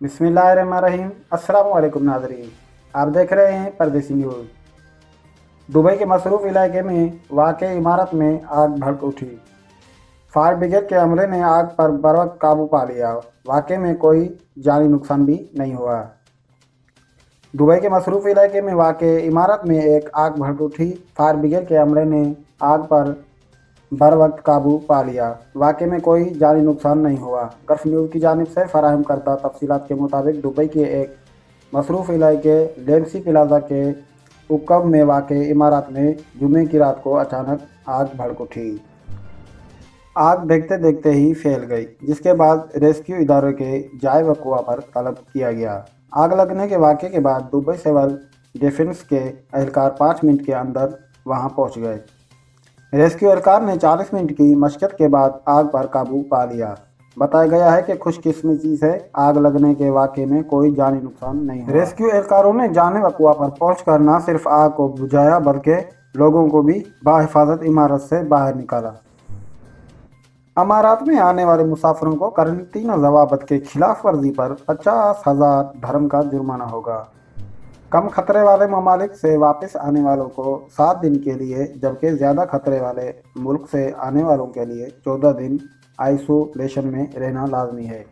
बिस्मिल्लाहिर्रहमानिर्रहीम। अस्सलाम वालेकुम नाज़रीन, आप देख रहे हैं परदेसी न्यूज़। दुबई के मसरूफ इलाके में वाक़ई इमारत में आग भड़क उठी। फायर ब्रिगेड के अमले ने आग पर बरवक्त काबू पा लिया। वाक़ई में कोई जानी नुकसान भी नहीं हुआ। दुबई के मसरूफ इलाके में वाक़ई इमारत में एक आग भड़क उठी। फायर ब्रिगेड के अमले ने आग पर बरवक्त काबू पा लिया। वाक़ई में कोई जानी नुकसान नहीं हुआ। गल्फ न्यूज़ की जानिब से फराहम करदा तफसीलात के मुताबिक दुबई के एक मसरूफ़ इलाके डेमसी प्लाजा के उक्कब में वाक़ई इमारत में जुमे की रात को अचानक आग भड़क उठी। आग देखते देखते ही फैल गई, जिसके बाद रेस्क्यू इदारों के जाए वक़ुआ पर तलब किया गया। आग लगने के वाक़े के बाद दुबई सिविल डिफेंस के एहलकार 5 मिनट के अंदर वहां पहुंच गए। रेस्क्यू एहलकार ने 40 मिनट की मशक्क़त के बाद आग पर काबू पा लिया। बताया गया है कि खुशकिस्मती से आग लगने के वाक़े में कोई जानी नुकसान नहीं हुआ। रेस्क्यू एहलकारों ने जाने वक़ुआ पर पहुंचकर न सिर्फ आग को बुझाया बल्कि लोगों को भी बाहिफाजत इमारत से बाहर निकाला। अमारात में आने वाले मुसाफिरों को करंटीना ज़वाबित के खिलाफ वर्जी पर 50,000 धर्म का जुर्माना होगा। कम खतरे वाले ममालिक से वापस आने वालों को 7 दिन के लिए, जबकि ज़्यादा खतरे वाले मुल्क से आने वालों के लिए 14 दिन आइसोलेशन में रहना लाजमी है।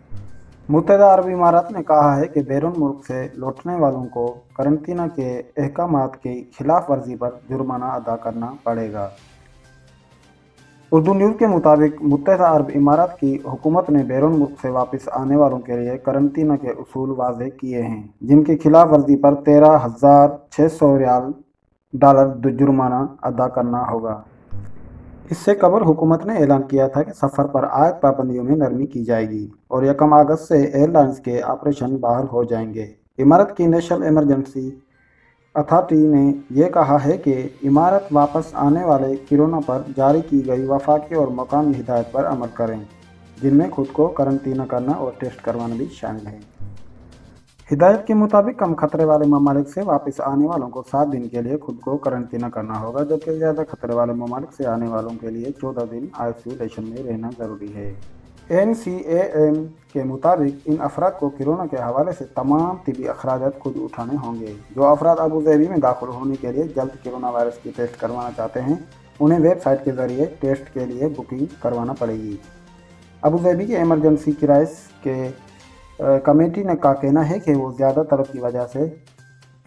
मुत्तहदा अरब इमारात ने कहा है कि बैरून मुल्क से लौटने वालों को करंटीना के अहकामात की खिलाफ वर्जी पर जुर्माना अदा करना पड़ेगा। उर्दू न्यूज़ के मुताबिक मुत्तहदा अरब इमारात की हुकूमत ने बैरून मुल्क से वापस आने वालों के लिए करंटीना के उसूल वाज़ेह किए हैं, जिनकी खिलाफ वर्जी पर $13,600 जुर्माना अदा करना होगा। इससे कबल हुकूमत ने ऐलान किया था कि सफ़र पर आयद पाबंदियों में नरमी की जाएगी और 1 अगस्त से एयरलाइंस के ऑपरेशन बहाल हो जाएंगे। इमारत की नेशनल इमरजेंसी अथॉरिटी ने यह कहा है कि इमारत वापस आने वाले किरोना पर जारी की गई वफाकी और मकामी हिदायत पर अमल करें, जिनमें खुद को करंटीना करना और टेस्ट करवाना भी शामिल है। हिदायत के मुताबिक कम खतरे वाले ममालिक से वापस आने वालों को 7 दिन के लिए खुद को करंटीना करना होगा, जबकि ज़्यादा खतरे वाले ममालिक से आने वालों के लिए 14 दिन आइसोलेशन में रहना ज़रूरी है। NCAM के मुताबिक इन अफराद को कोरोना के हवाले से तमाम तिबी अखराजात खुद उठाने होंगे। जो अफराद अबू धाबी में दाखिल होने के लिए जल्द कोरोना वायरस की टेस्ट करवाना चाहते हैं, उन्हें वेबसाइट के ज़रिए टेस्ट के लिए बुकिंग करवाना पड़ेगी। अबू धाबी के इमरजेंसी क्राइसिस के कमेटी का कहना है कि वो ज़्यादा तलब की वजह से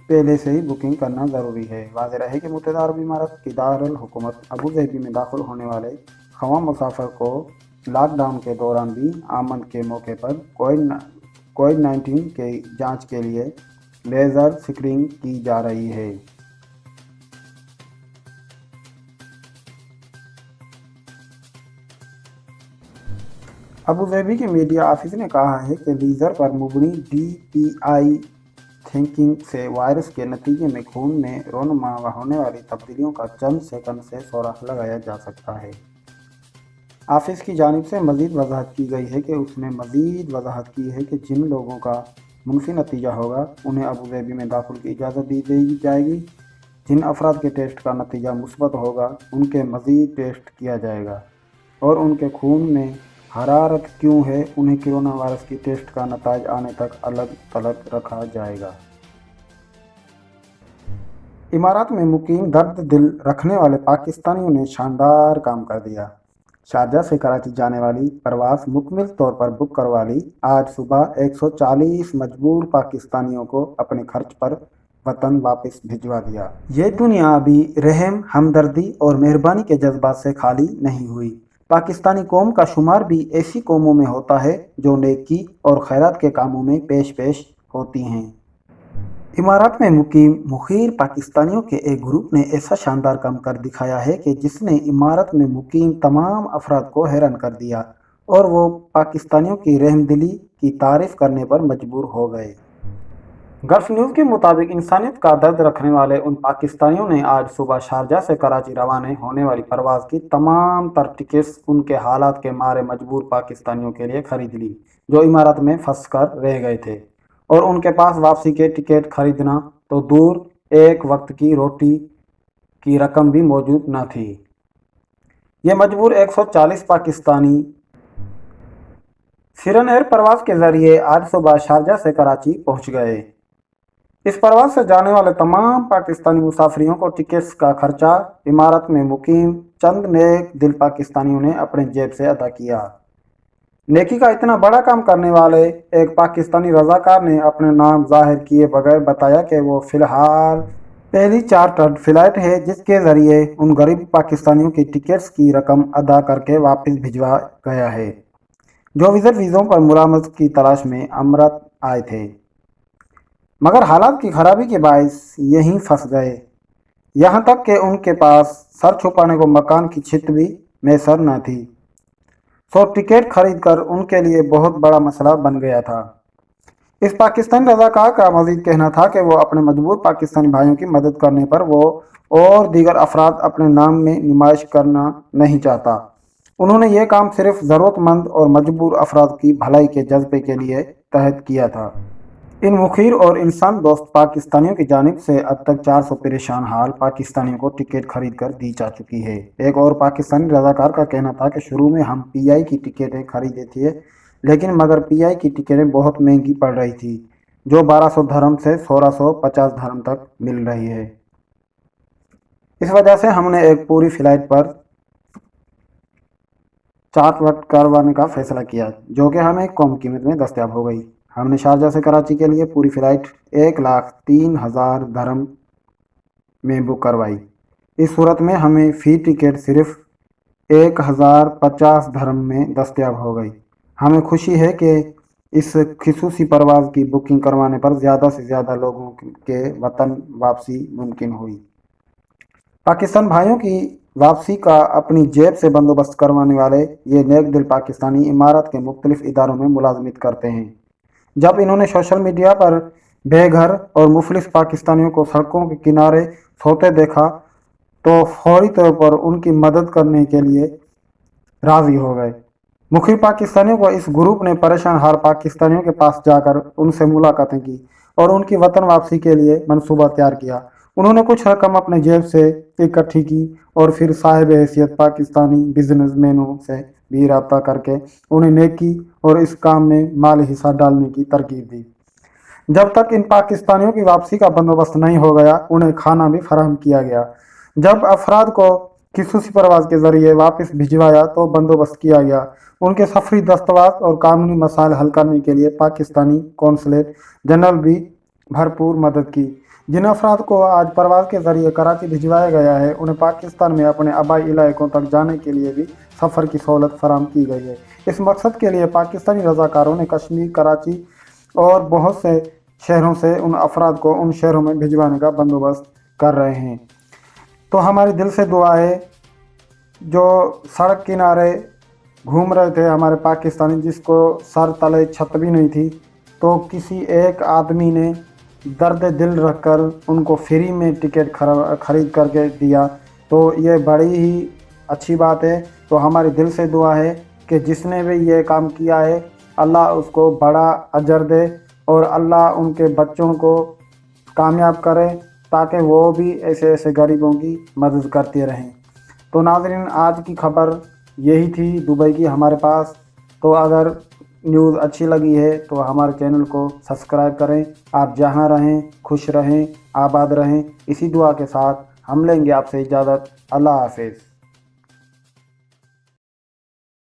पहले से ही बुकिंग करना ज़रूरी है। वाज़ेह रहे कि मुत्तहदा अरब इमारात की दारुल हुकूमत अबू धाबी में दाखिल होने वाले तमाम मुसाफिर को लॉकडाउन के दौरान भी आमद के मौके पर कोविड-19 के जांच के लिए लेज़र स्क्रीनिंग की जा रही है। अबू धाबी के मीडिया ऑफिस ने कहा है कि लेज़र पर मुबनी DPI थिंकिंग से वायरस के नतीजे में खून में रोनुमा होने वाली तब्दीलियों का चंद सेकंड से सुराग लगाया जा सकता है। ऑफिस की जानिब से मज़ीद वजाहत की गई है कि उसने मज़ीद वजाहत की है कि जिन लोगों का मुनफी नतीजा होगा उन्हें अबू धाबी में दाखिल की इजाज़त दी जाएगी। जिन अफराद के टेस्ट का नतीजा मुस्बत होगा उनके मज़ीद टेस्ट किया जाएगा और उनके खून में हरारत क्यों है उन्हें कोरोना वायरस की टेस्ट का नतीज आने तक अलग थलग रखा जाएगा। इमारात में मुकीम दर्द दिल रखने वाले पाकिस्तानियों ने शानदार काम कर दिया। शारजा से कराची जाने वाली परवाज़ मुकम्मल तौर पर बुक करवा ली। आज सुबह 140 मजबूर पाकिस्तानियों को अपने खर्च पर वतन वापस भिजवा दिया। ये दुनिया अभी रहम, हमदर्दी और मेहरबानी के जज्बात से खाली नहीं हुई। पाकिस्तानी कौम का शुमार भी ऐसी कौमों में होता है जो नेकी और खैरात के कामों में पेश होती हैं। इमारात में मुकीम मुखीर पाकिस्तानियों के एक ग्रुप ने ऐसा शानदार काम कर दिखाया है कि जिसने इमारत में मुकीम तमाम अफराद को हैरान कर दिया और वो पाकिस्तानियों की रहमदिली की तारीफ करने पर मजबूर हो गए। गल्फ न्यूज़ के मुताबिक इंसानियत का दर्द रखने वाले उन पाकिस्तानियों ने आज सुबह शारजा से कराची रवाना होने वाली परवाज़ की तमाम तर टिकट्स उनके हालात के मारे मजबूर पाकिस्तानियों के लिए खरीद ली, जो इमारत में फंस कर रह गए थे और उनके पास वापसी के टिकट खरीदना तो दूर, एक वक्त की रोटी की रकम भी मौजूद न थी। ये मजबूर 140 पाकिस्तानी सिरन एयर प्रवास के जरिए आज सुबह शारजा से कराची पहुंच गए। इस प्रवास से जाने वाले तमाम पाकिस्तानी मुसाफिरों को टिकट्स का खर्चा इमारत में मुकीम चंद नेक दिल पाकिस्तानियों ने अपने जेब से अदा किया। नेकी का इतना बड़ा काम करने वाले एक पाकिस्तानी रजाकार ने अपने नाम जाहिर किए बगैर बताया कि वो फ़िलहाल पहली चार्टर्ड फ्लाइट है जिसके ज़रिए उन गरीब पाकिस्तानियों की टिकट्स की रकम अदा करके वापस भिजवा गया है जो विज़िट वीज़ों पर मुलाजमत की तलाश में अमृत आए थे, मगर हालात की खराबी के बायस यहीं फंस गए। यहाँ तक कि उनके पास सर छुपाने को मकान की छत भी मैसर न थी। सो टिकट खरीद कर उनके लिए बहुत बड़ा मसला बन गया था। इस पाकिस्तानी रज़ाकार का मज़ीद कहना था कि वो अपने मजबूर पाकिस्तानी भाइयों की मदद करने पर वो और दीगर अफराद अपने नाम में नुमाइश करना नहीं चाहता। उन्होंने ये काम सिर्फ ज़रूरतमंद और मजबूर अफराद की भलाई के जज्बे के लिए तहत किया था। इन मुखिर और इंसान दोस्त पाकिस्तानियों की जानिब से अब तक 400 परेशान हाल पाकिस्तानियों को टिकट खरीद कर दी जा चुकी है। एक और पाकिस्तानी रज़ाकार का कहना था कि शुरू में हम पीआई की टिकटें खरीदे थे, लेकिन मगर पीआई की टिकटें बहुत महंगी पड़ रही थी जो 1200 धर्म से 1650 धर्म तक मिल रही है। इस वजह से हमने एक पूरी फ्लाइट पर चार्ट करवाने का फैसला किया जो कि हमें कम कीमत में दस्तयाब हो गई। हमने शारजा से कराची के लिए पूरी फ्लाइट 1,03,000 धर्म में बुक करवाई। इस सूरत में हमें फ़ी टिकट सिर्फ 1,050 धर्म में दस्तयाब हो गई। हमें खुशी है कि इस खसूसी परवाज़ की बुकिंग करवाने पर ज़्यादा से ज़्यादा लोगों के वतन वापसी मुमकिन हुई। पाकिस्तान भाइयों की वापसी का अपनी जेब से बंदोबस्त करवाने वाले ये नेक दिल पाकिस्तानी इमारत के मुख्तलिफ इदारों में मुलाजमत करते हैं। जब इन्होंने सोशल मीडिया पर बेघर और मुफलिस पाकिस्तानियों को सड़कों के किनारे सोते देखा तो फौरी तौर पर उनकी मदद करने के लिए राज़ी हो गए। मुखिर पाकिस्तानियों को इस ग्रुप ने परेशान हाल पाकिस्तानियों के पास जाकर उनसे मुलाकातें की और उनकी वतन वापसी के लिए मंसूबा तैयार किया। उन्होंने कुछ रकम अपने जेब से इकट्ठी की और फिर साहिब हैसियत पाकिस्तानी बिजनेसमैनों से भी रब्ता करके उन्हें नेकी और इस काम में माली हिस्सा डालने की तरकीब दी। जब तक इन पाकिस्तानियों की वापसी का बंदोबस्त नहीं हो गया उन्हें खाना भी फराहम किया गया। जब अफराद को खसूसी परवाज़ के ज़रिए वापस भिजवाया तो बंदोबस्त किया गया। उनके सफरी दस्तावेज़ और कानूनी मसाइल हल करने के लिए पाकिस्तानी कौंसलेट जनरल भी भरपूर मदद की। जिन अफराद को आज परवाज़ के ज़रिए कराची भिजवाया गया है उन्हें पाकिस्तान में अपने आबाई इलाकों तक जाने के लिए भी सफ़र की सहूलत फराहम की गई है। इस मकसद के लिए पाकिस्तानी रज़ाकारों ने कश्मीर, कराची और बहुत से शहरों से उन अफराद को उन शहरों में भिजवाने का बंदोबस्त कर रहे हैं। तो हमारी दिल से दुआ है जो सड़क किनारे घूम रहे थे हमारे पाकिस्तानी जिसको सर तले छत भी नहीं थी, तो किसी एक आदमी ने दर्द दिल रखकर उनको फ्री में टिकट खरीद करके दिया, तो ये बड़ी ही अच्छी बात है। तो हमारी दिल से दुआ है कि जिसने भी ये काम किया है अल्लाह उसको बड़ा अजर दे और अल्लाह उनके बच्चों को कामयाब करे ताकि वो भी ऐसे ऐसे गरीबों की मदद करते रहें। तो नाज़रीन, आज की खबर यही थी दुबई की हमारे पास। तो अगर न्यूज़ अच्छी लगी है तो हमारे चैनल को सब्सक्राइब करें। आप जहां रहें खुश रहें, आबाद रहें। इसी दुआ के साथ हम लेंगे आपसे इजाज़त। अल्लाह हाफ़िज़।